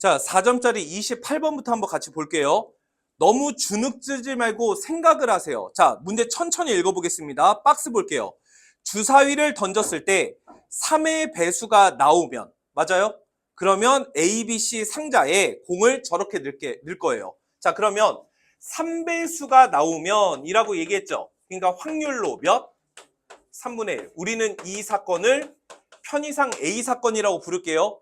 자, 4점짜리 28번부터 한번 같이 볼게요. 너무 주눅들지 말고 생각을 하세요. 자, 문제 천천히 읽어보겠습니다. 박스 볼게요. 주사위를 던졌을 때 3의 배수가 나오면, 맞아요? 그러면 A, B, C 상자에 공을 저렇게 넣을 거예요. 자, 그러면 3배수가 나오면 이라고 얘기했죠. 그러니까 확률로 몇? 3분의 1. 우리는 이 사건을 편의상 A 사건이라고 부를게요.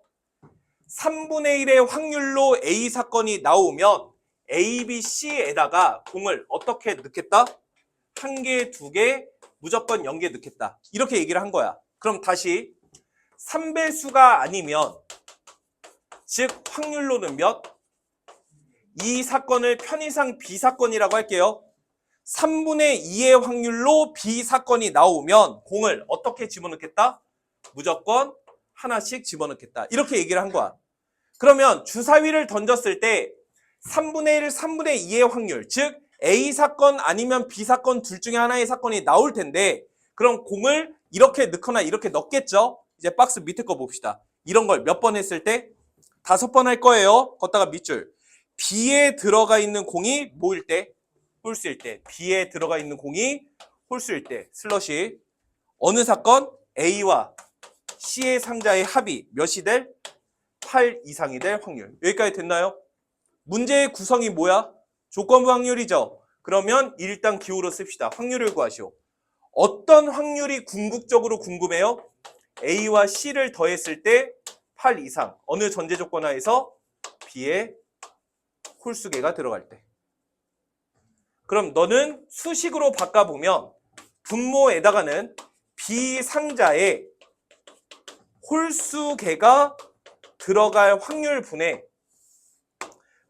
3분의 1의 확률로 A 사건이 나오면 A, B, C에다가 공을 어떻게 넣겠다? 1개, 2개, 무조건 0개 넣겠다. 이렇게 얘기를 한 거야. 그럼 다시 3배수가 아니면, 즉 확률로는 몇? 이 사건을 편의상 B 사건이라고 할게요. 3분의 2의 확률로 B 사건이 나오면 공을 어떻게 집어넣겠다? 무조건 하나씩 집어넣겠다. 이렇게 얘기를 한 거야. 그러면 주사위를 던졌을 때 3분의 1, 3분의 2의 확률, 즉 A 사건 아니면 B 사건 둘 중에 하나의 사건이 나올 텐데, 그럼 공을 이렇게 넣거나 이렇게 넣겠죠? 이제 박스 밑에 거 봅시다. 이런 걸 몇 번 했을 때? 5번 할 거예요. 걷다가 밑줄. B에 들어가 있는 공이 뭐일 때? 홀수일 때. B에 들어가 있는 공이 홀수일 때. 슬러시. 어느 사건? A와 C의 상자의 합이 몇이 될? 8 이상이 될 확률. 여기까지 됐나요? 문제의 구성이 뭐야? 조건부 확률이죠. 그러면 일단 기호로 씁시다. 확률을 구하시오. 어떤 확률이 궁극적으로 궁금해요? A와 C를 더했을 때 8 이상. 어느 전제 조건 하에서? B의 홀수개가 들어갈 때. 그럼 너는 수식으로 바꿔보면 분모에다가는 B 상자에 홀수개가 들어갈 확률 분의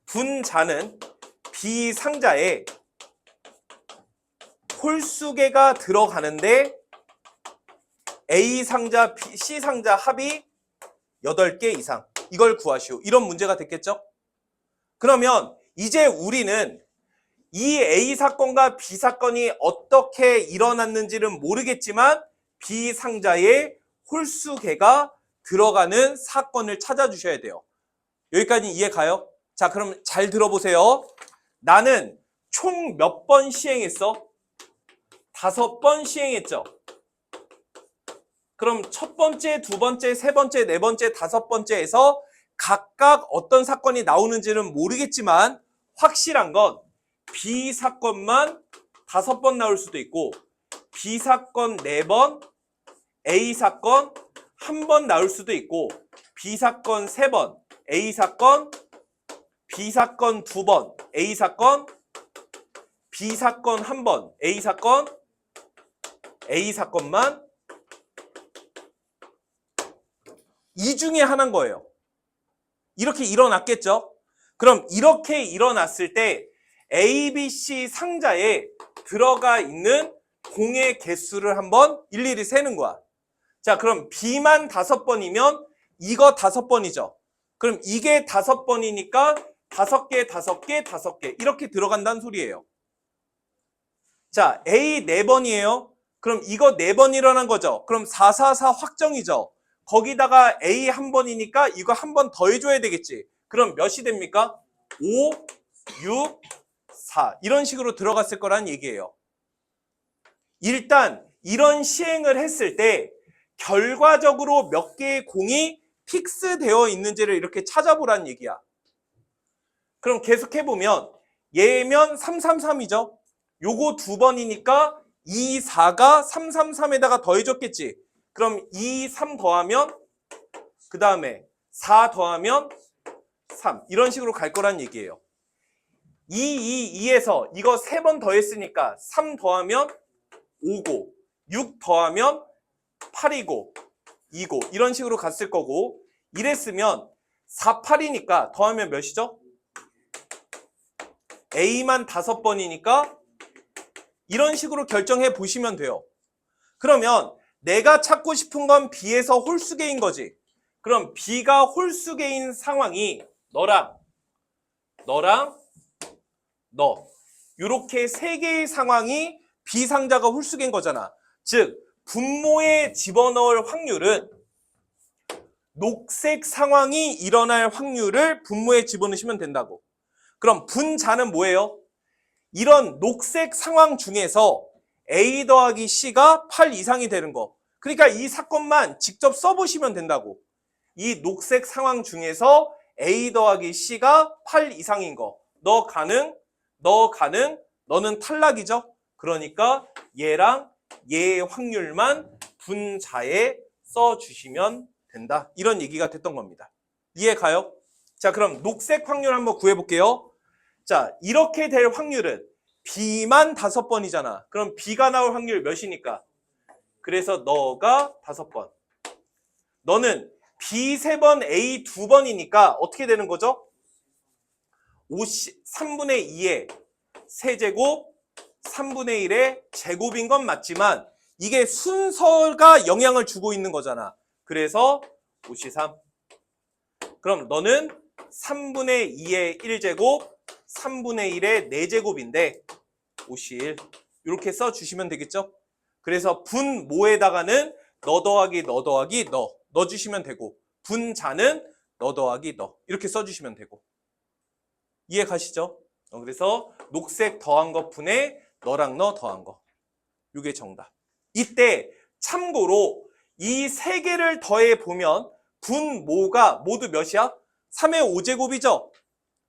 분자는 B 상자에 홀수개가 들어가는데 A 상자, C 상자 합이 8개 이상. 이걸 구하시오. 이런 문제가 됐겠죠? 그러면 이제 우리는 이 A 사건과 B 사건이 어떻게 일어났는지는 모르겠지만 B 상자에 홀수개가 들어가는 사건을 찾아주셔야 돼요. 여기까지 이해 가요? 자, 그럼 잘 들어보세요. 나는 총 몇 번 시행했어? 5번 시행했죠. 그럼 첫 번째, 두 번째, 세 번째, 네 번째, 5번째에서 각각 어떤 사건이 나오는지는 모르겠지만 확실한 건 B 사건만 5번 나올 수도 있고 B 사건 4번, A 사건 1번 나올 수도 있고 B 사건 3번, A 사건, B 사건 2번, A 사건, B 사건 1번, A 사건, A 사건만 이 중에 하나인 거예요. 이렇게 일어났겠죠? 그럼 이렇게 일어났을 때 A, B, C 상자에 들어가 있는 공의 개수를 한번 일일이 세는 거야. 자, 그럼 B만 5번이면 이거 5번이죠. 그럼 이게 5번이니까 5개, 5개, 5개 이렇게 들어간다는 소리예요. 자, A 4번이에요. 그럼 이거 4번 일어난 거죠. 그럼 4, 4, 4 확정이죠. 거기다가 A 1번이니까 이거 1번 더 해줘야 되겠지. 그럼 몇이 됩니까? 5, 6, 4 이런 식으로 들어갔을 거란 얘기예요. 일단 이런 시행을 했을 때 결과적으로 몇 개의 공이 픽스되어 있는지를 이렇게 찾아보라는 얘기야. 그럼 계속 해보면 얘면 333이죠. 요거 2번이니까 2, 4가 333에다가 더해줬겠지. 그럼 2, 3 더하면 그 다음에 4 더하면 3 이런 식으로 갈 거란 얘기예요. 2에서 이거 3번 더했으니까 3 더하면 5고 6 더하면 8이고 2고 이런 식으로 갔을 거고 이랬으면 4, 8이니까 더하면 몇이죠? A만 5번이니까 이런 식으로 결정해 보시면 돼요. 그러면 내가 찾고 싶은 건 B에서 홀수개인 거지. 그럼 B가 홀수개인 상황이 너랑 너 이렇게 3개의 상황이 B 상자가 홀수개인 거잖아. 즉 분모에 집어넣을 확률은 녹색 상황이 일어날 확률을 분모에 집어넣으시면 된다고. 그럼 분자는 뭐예요? 이런 녹색 상황 중에서 A 더하기 C가 8 이상이 되는 거. 그러니까 이 사건만 직접 써보시면 된다고. 이 녹색 상황 중에서 A 더하기 C가 8 이상인 거. 너 가능, 너는 탈락이죠. 그러니까 얘랑 얘의 확률만 분자에 써주시면 된다. 이런 얘기가 됐던 겁니다. 이해 가요? 자, 그럼 녹색 확률 한번 구해볼게요. 자, 이렇게 될 확률은 B만 5번이잖아. 그럼 B가 나올 확률 몇이니까? 그래서 너가 5번. 너는 B 3번, A 2번이니까 어떻게 되는 거죠? 3분의 2의 세제곱, 3분의 1의 제곱인 건 맞지만 이게 순서가 영향을 주고 있는 거잖아. 그래서 53. 그럼 너는 3분의 2의 1제곱, 3분의 1의 4제곱인데 51. 이렇게 써주시면 되겠죠? 그래서 분모에다가는 너 더하기 너 더하기 너 넣어주시면 되고, 분자는 너 더하기 너 이렇게 써주시면 되고. 이해 가시죠? 그래서 녹색 더한 거 분에 너랑 너 더한 거. 이게 정답. 이때 참고로 이 세 개를 더해 보면 분모가 모두 몇이야? 3의 5제곱이죠?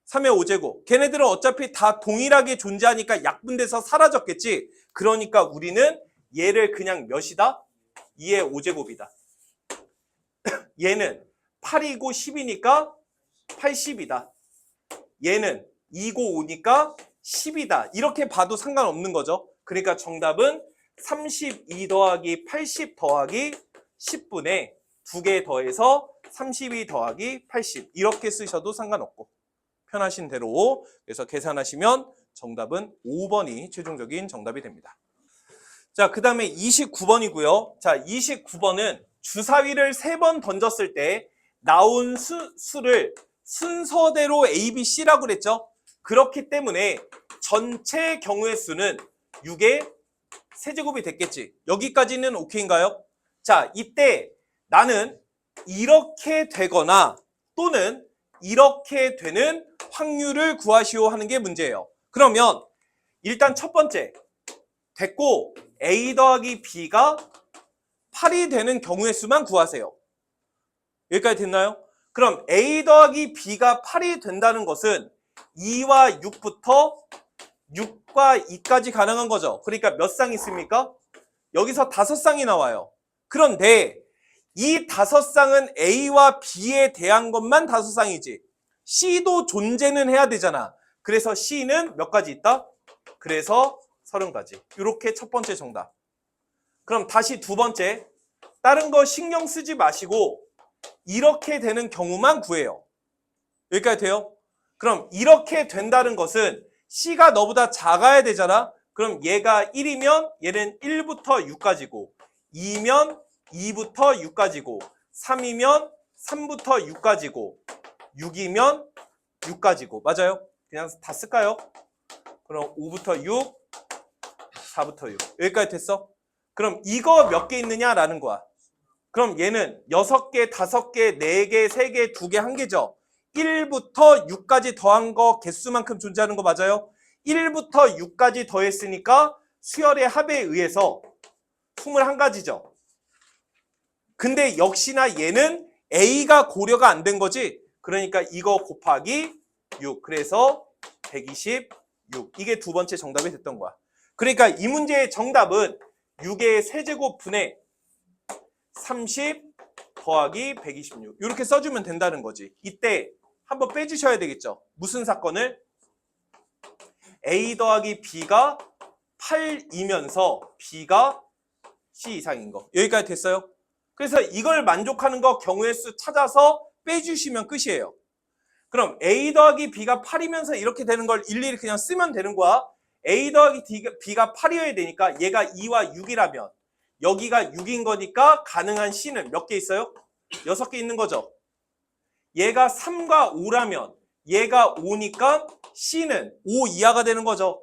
3의 5제곱. 걔네들은 어차피 다 동일하게 존재하니까 약분돼서 사라졌겠지? 그러니까 우리는 얘를 그냥 몇이다? 2의 5제곱이다. 얘는 8이고 10이니까 80이다. 얘는 2고 5니까 10이다. 이렇게 봐도 상관없는 거죠. 그러니까 정답은 32 더하기 80 더하기 10분의 2개 더해서 32 더하기 80 이렇게 쓰셔도 상관없고 편하신 대로. 그래서 계산하시면 정답은 5번이 최종적인 정답이 됩니다. 자, 그 다음에 29번이고요. 자, 29번은 주사위를 3번 던졌을 때 나온 수를 순서대로 A, B, C라고 그랬죠. 그렇기 때문에 전체 경우의 수는 6의 세제곱이 됐겠지. 여기까지는 오케이인가요? 자, 이때 나는 이렇게 되거나 또는 이렇게 되는 확률을 구하시오 하는 게 문제예요. 그러면 일단 첫 번째 됐고 A 더하기 B가 8이 되는 경우의 수만 구하세요. 여기까지 됐나요? 그럼 A 더하기 B가 8이 된다는 것은 2와 6부터 6과 2까지 가능한 거죠. 그러니까 몇 쌍 있습니까? 여기서 5쌍이 나와요. 그런데 이 5쌍은 A와 B에 대한 것만 5쌍이지 C도 존재는 해야 되잖아. 그래서 C는 몇 가지 있다? 그래서 30가지. 이렇게 첫 번째 정답. 그럼 다시 두 번째. 다른 거 신경 쓰지 마시고 이렇게 되는 경우만 구해요. 여기까지 돼요? 그럼 이렇게 된다는 것은 C가 너보다 작아야 되잖아. 그럼 얘가 1이면 얘는 1부터 6까지고 2면 2부터 6까지고 3이면 3부터 6까지고 6이면 6까지고 맞아요? 그냥 다 쓸까요? 그럼 5부터 6, 4부터 6 여기까지 됐어? 그럼 이거 몇 개 있느냐라는 거야. 그럼 얘는 6개, 5개, 4개, 3개, 2개, 1개죠. 1부터 6까지 더한 거 개수만큼 존재하는 거 맞아요? 1부터 6까지 더했으니까 수열의 합에 의해서 21가지죠. 근데 역시나 얘는 A가 고려가 안 된 거지. 그러니까 이거 곱하기 6. 그래서 126. 이게 두 번째 정답이 됐던 거야. 그러니까 이 문제의 정답은 6의 세제곱분의 30 더하기 126 이렇게 써주면 된다는 거지. 이때 한번 빼주셔야 되겠죠. 무슨 사건을? A 더하기 B가 8이면서 B가 C 이상인 거. 여기까지 됐어요? 그래서 이걸 만족하는 거 경우의 수 찾아서 빼주시면 끝이에요. 그럼 A 더하기 B가 8이면서 이렇게 되는 걸 일일이 그냥 쓰면 되는 거야. A 더하기 B가 8이어야 되니까 얘가 2와 6이라면 여기가 6인 거니까 가능한 C는 몇 개 있어요? 6개 있는 거죠. 얘가 3과 5라면 얘가 5니까 C는 5 이하가 되는 거죠.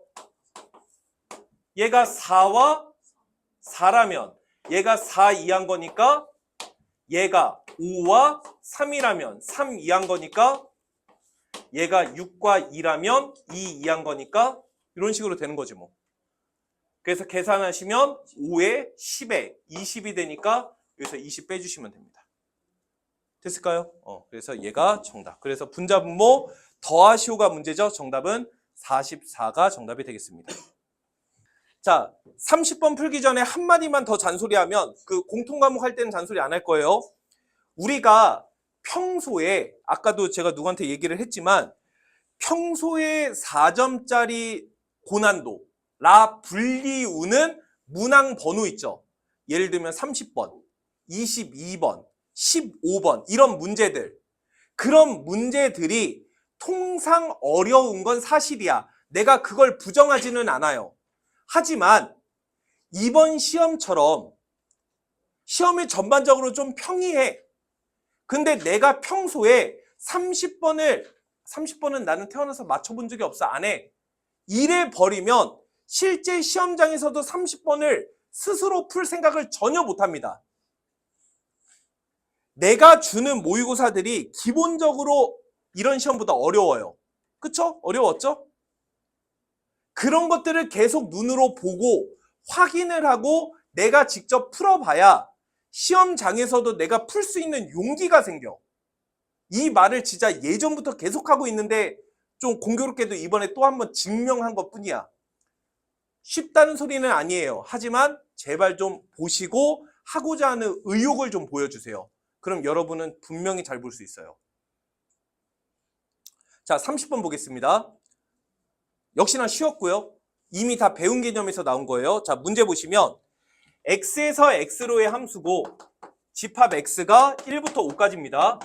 얘가 4와 4라면 얘가 4 이하인 거니까 얘가 5와 3이라면 3 이한 거니까 얘가 6과 2라면 2 이한 거니까 이런 식으로 되는 거지 뭐. 그래서 계산하시면 5에 10에 20이 되니까 여기서 20 빼주시면 됩니다. 됐을까요? 그래서 얘가 정답. 그래서 분자분모 더하시오가 문제죠. 정답은 44가 정답이 되겠습니다. 자, 30번 풀기 전에 한마디만 더 잔소리하면 그 공통과목 할 때는 잔소리 안 할 거예요. 우리가 평소에 아까도 제가 누구한테 얘기를 했지만 평소에 4점짜리 고난도 라 불리우는 문항 번호 있죠. 예를 들면 30번, 22번, 15번 이런 문제들. 그런 문제들이 통상 어려운 건 사실이야. 내가 그걸 부정하지는 않아요. 하지만 이번 시험처럼 시험이 전반적으로 좀 평이해. 근데 내가 평소에 30번은 나는 태어나서 맞춰본 적이 없어. 안 해. 이래 버리면 실제 시험장에서도 30번을 스스로 풀 생각을 전혀 못합니다. 내가 주는 모의고사들이 기본적으로 이런 시험보다 어려워요. 그쵸? 어려웠죠? 그런 것들을 계속 눈으로 보고 확인을 하고 내가 직접 풀어봐야 시험장에서도 내가 풀 수 있는 용기가 생겨. 이 말을 진짜 예전부터 계속하고 있는데 좀 공교롭게도 이번에 또 한 번 증명한 것뿐이야. 쉽다는 소리는 아니에요. 하지만 제발 좀 보시고 하고자 하는 의욕을 좀 보여주세요. 그럼 여러분은 분명히 잘 볼 수 있어요. 자, 30번 보겠습니다. 역시나 쉬웠고요. 이미 다 배운 개념에서 나온 거예요. 자, 문제 보시면 x에서 x로의 함수고 집합 x가 1부터 5까지입니다.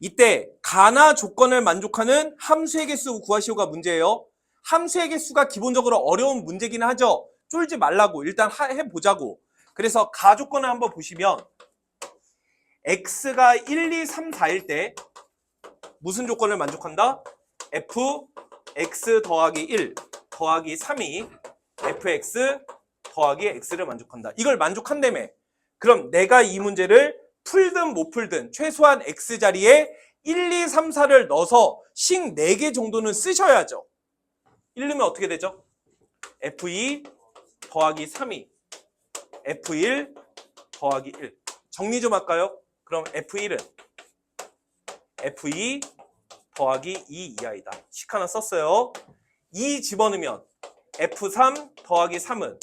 이때 가나 조건을 만족하는 함수의 개수 구하시오가 문제예요. 함수의 개수가 기본적으로 어려운 문제긴 하죠. 쫄지 말라고 일단 해보자고. 그래서 가 조건을 한번 보시면 x가 1, 2, 3, 4일 때 무슨 조건을 만족한다? f x 더하기 1 더하기 3이 fx 더하기 x를 만족한다. 이걸 만족한다며. 그럼 내가 이 문제를 풀든 못 풀든 최소한 x 자리에 1, 2, 3, 4를 넣어서 식 4개 정도는 쓰셔야죠. 이러면 어떻게 되죠? f2 더하기 3이 f1 더하기 1. 정리 좀 할까요? 그럼 f1은 f2 더하기 2 이하이다. 식 하나 썼어요. 2 집어넣으면 f3 더하기 3은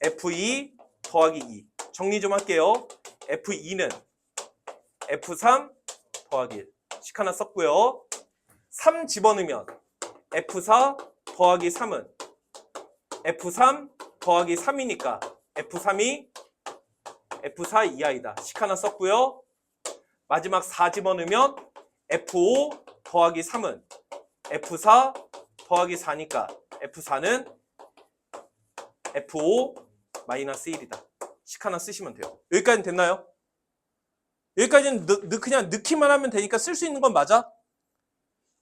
f2 더하기 2. 정리 좀 할게요. f2는 f3 더하기 1. 식 하나 썼고요. 3 집어넣으면 f4 더하기 3은 f3 더하기 3이니까 f3이 f4 이하이다. 식 하나 썼고요. 마지막 4 집어넣으면 f5 더하기 3은 f4 더하기 4니까 f4는 f5 마이너스 1이다. 식 하나 쓰시면 돼요. 여기까지는 됐나요? 여기까지는 그냥 넣기만 하면 되니까 쓸 수 있는 건 맞아?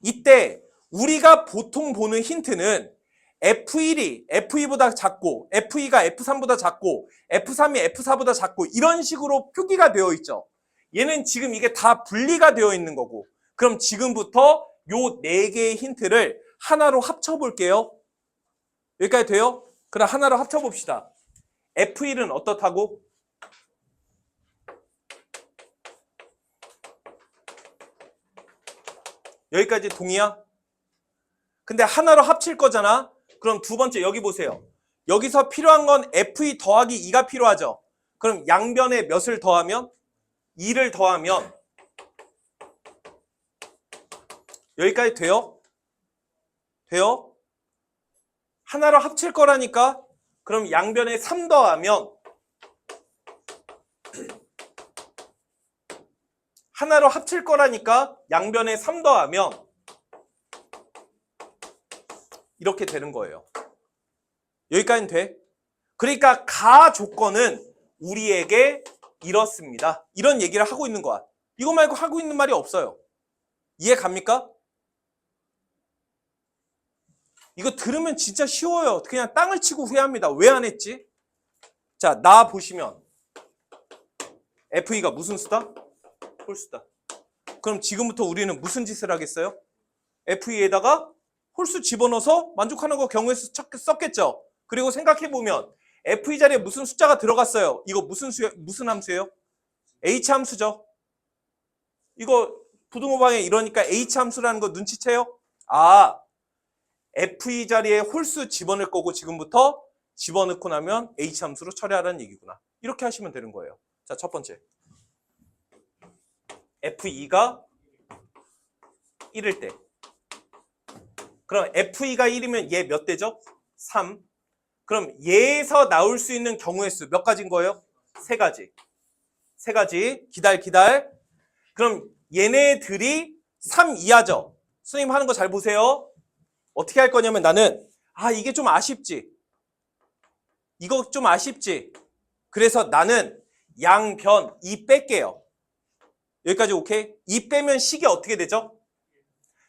이때 우리가 보통 보는 힌트는 F1이 F2보다 작고 F2가 F3보다 작고 F3이 F4보다 작고 이런 식으로 표기가 되어 있죠. 얘는 지금 이게 다 분리가 되어 있는 거고 그럼 지금부터 요 4개의 힌트를 하나로 합쳐볼게요. 여기까지 돼요? 그럼 하나로 합쳐봅시다. F1은 어떻다고? 여기까지 동의야? 근데 하나로 합칠 거잖아? 그럼 두 번째 여기 보세요. 여기서 필요한 건 F2 더하기 2가 필요하죠? 그럼 양변에 몇을 더하면? 2를 더하면 여기까지 돼요? 돼요? 하나로 합칠 거라니까? 그럼 양변에 3 더하면 하나로 합칠 거라니까 양변에 3 더하면 이렇게 되는 거예요. 여기까지는 돼? 그러니까 가 조건은 우리에게 이렇습니다. 이런 얘기를 하고 있는 거야. 이거 말고 하고 있는 말이 없어요. 이해 갑니까? 이거 들으면 진짜 쉬워요. 그냥 땅을 치고 후회합니다. 왜 안 했지? 자, 나 보시면 FE가 무슨 수다? 홀수다. 그럼 지금부터 우리는 무슨 짓을 하겠어요? FE에다가 홀수 집어넣어서 만족하는 거 경우의 수 썼겠죠? 그리고 생각해보면 FE 자리에 무슨 숫자가 들어갔어요? 이거 무슨 함수예요? H 함수죠. 이거 부등호방에 이러니까 H 함수라는 거 눈치채요? 아, FE 자리에 홀수 집어넣을 거고 지금부터 집어넣고 나면 H 함수로 처리하라는 얘기구나. 이렇게 하시면 되는 거예요. 자, 첫 번째. FE가 1일 때. 그럼 FE가 1이면 얘 몇 대죠? 3. 그럼 얘에서 나올 수 있는 경우의 수 몇 가지인 거예요? 3가지. 3가지. 기다려. 그럼 얘네들이 3 이하죠? 선생님 하는 거 잘 보세요. 어떻게 할 거냐면 나는 이게 좀 아쉽지. 이거 좀 아쉽지. 그래서 나는 양변 2 뺄게요. 여기까지 오케이? 2 빼면 식이 어떻게 되죠?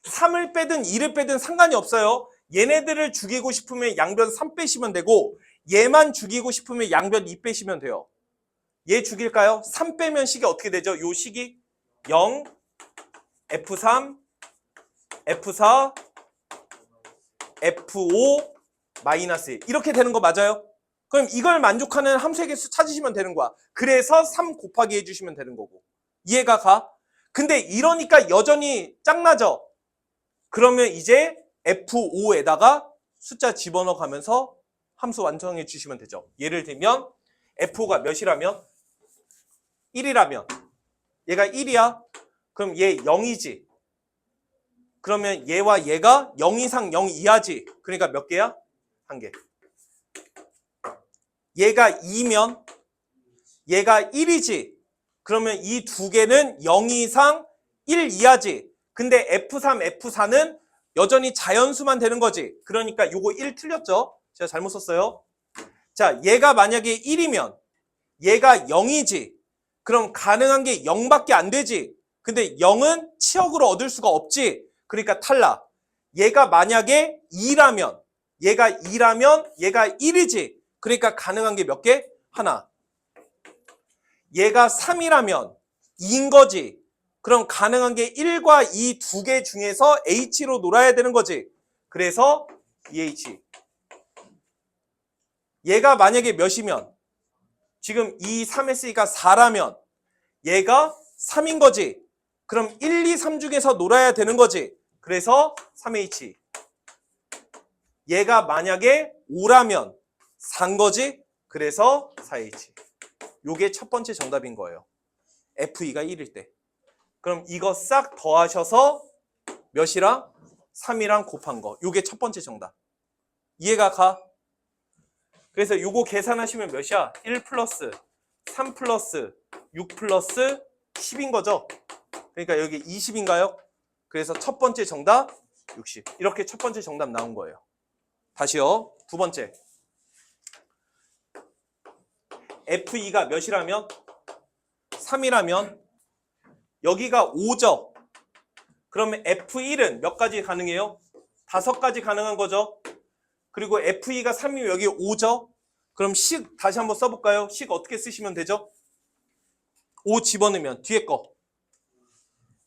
3을 빼든 2를 빼든 상관이 없어요. 얘네들을 죽이고 싶으면 양변 3 빼시면 되고 얘만 죽이고 싶으면 양변 2 빼시면 돼요. 얘 죽일까요? 3 빼면 식이 어떻게 되죠? 요 식이 0, F3, F4, F5, 마이너스 1 이렇게 되는 거 맞아요? 그럼 이걸 만족하는 함수의 개수 찾으시면 되는 거야. 그래서 3 곱하기 해주시면 되는 거고. 이해가 가? 근데 이러니까 여전히 짱나죠? 그러면 이제 F5에다가 숫자 집어넣어 가면서 함수 완성해 주시면 되죠. 예를 들면 F5가 몇이라면? 1이라면 얘가 1이야. 그럼 얘 0이지. 그러면 얘와 얘가 0 이상 0 이하지. 그러니까 몇 개야? 1개. 얘가 2면 얘가 1이지. 그러면 이 두 개는 0 이상 1 이하지. 근데 F3, F4는 여전히 자연수만 되는 거지. 그러니까 요거 1 틀렸죠? 제가 잘못 썼어요. 자, 얘가 만약에 1이면 얘가 0이지. 그럼 가능한 게 0밖에 안 되지. 근데 0은 치역으로 얻을 수가 없지. 그러니까 탈락. 얘가 만약에 2라면 얘가 1이지. 그러니까 가능한 게 몇 개? 하나. 얘가 3이라면 2인 거지. 그럼 가능한 게 1과 2 두 개 중에서 H로 놀아야 되는 거지. 그래서 EH. 얘가 만약에 몇이면 지금 이 3S가 4라면 얘가 3인 거지. 그럼 1, 2, 3 중에서 놀아야 되는 거지. 그래서 3H. 얘가 만약에 5라면 4인 거지. 그래서 4H. 요게 첫 번째 정답인 거예요. FE가 1일 때. 그럼 이거 싹 더하셔서 몇이랑? 3이랑 곱한 거. 요게 첫 번째 정답. 이해가 가? 그래서 요거 계산하시면 몇이야? 1 플러스 3 플러스 6 플러스 10인 거죠? 그러니까 여기 20인가요? 그래서 첫 번째 정답 60. 이렇게 첫 번째 정답 나온 거예요. 다시요. 두 번째. FE가 몇이라면? 3이라면 여기가 5죠. 그러면 F1은 몇 가지 가능해요? 5가지 가능한 거죠. 그리고 FE가 3이면 여기 5죠. 그럼 식 다시 한번 써볼까요? 식 어떻게 쓰시면 되죠? 5 집어넣으면 뒤에 거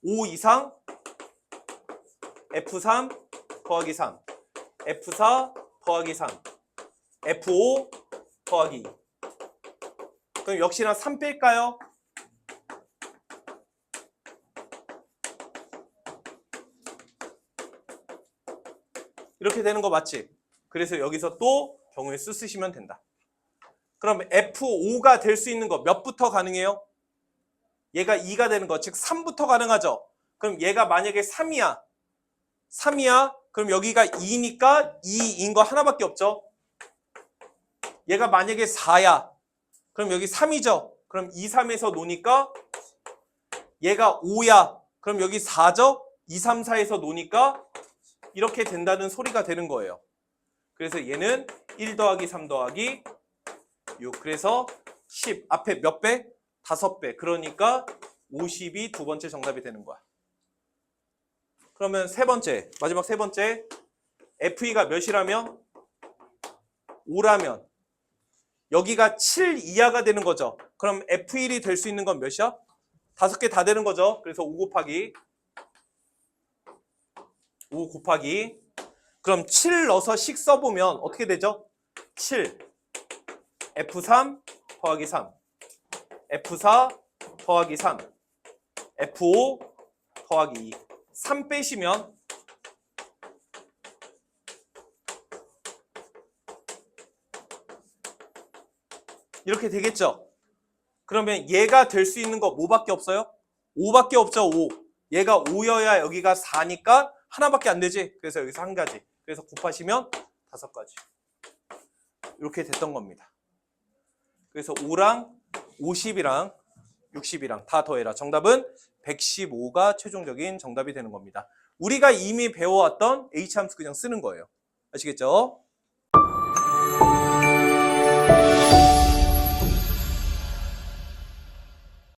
5 이상 F3 더하기 3 F4 더하기 3 F5 더하기 2. 그럼 역시나 3 뺄까요? 이렇게 되는 거 맞지? 그래서 여기서 또 경우의 수 쓰시면 된다. 그럼 F5가 될 수 있는 거 몇부터 가능해요? 얘가 2가 되는 거, 즉 3부터 가능하죠? 그럼 얘가 만약에 3이야. 그럼 여기가 2니까 2인 거 하나밖에 없죠? 얘가 만약에 4야. 그럼 여기 3이죠? 그럼 2, 3에서 노니까 얘가 5야. 그럼 여기 4죠? 2, 3, 4에서 노니까 이렇게 된다는 소리가 되는 거예요. 그래서 얘는 1 더하기 3 더하기 6. 그래서 10. 앞에 몇 배? 5배. 그러니까 50이 두 번째 정답이 되는 거야. 그러면 세 번째, 마지막 세 번째. FE가 몇이라면? 5라면 여기가 7 이하가 되는 거죠. 그럼 F1이 될 수 있는 건 몇이야? 5개 다 되는 거죠. 그래서 5 곱하기 그럼 7 넣어서 식 써보면 어떻게 되죠? 7 F3 더하기 3 F4 더하기 3 F5 더하기 2 3 빼시면 이렇게 되겠죠? 그러면 얘가 될 수 있는 거 뭐밖에 없어요? 5밖에 없죠. 5. 얘가 5여야 여기가 4니까 하나밖에 안 되지. 그래서 여기서 한 가지. 그래서 곱하시면 5가지. 이렇게 됐던 겁니다. 그래서 5랑 50이랑 60이랑 다 더해라. 정답은 115가 최종적인 정답이 되는 겁니다. 우리가 이미 배워왔던 H함수 그냥 쓰는 거예요. 아시겠죠?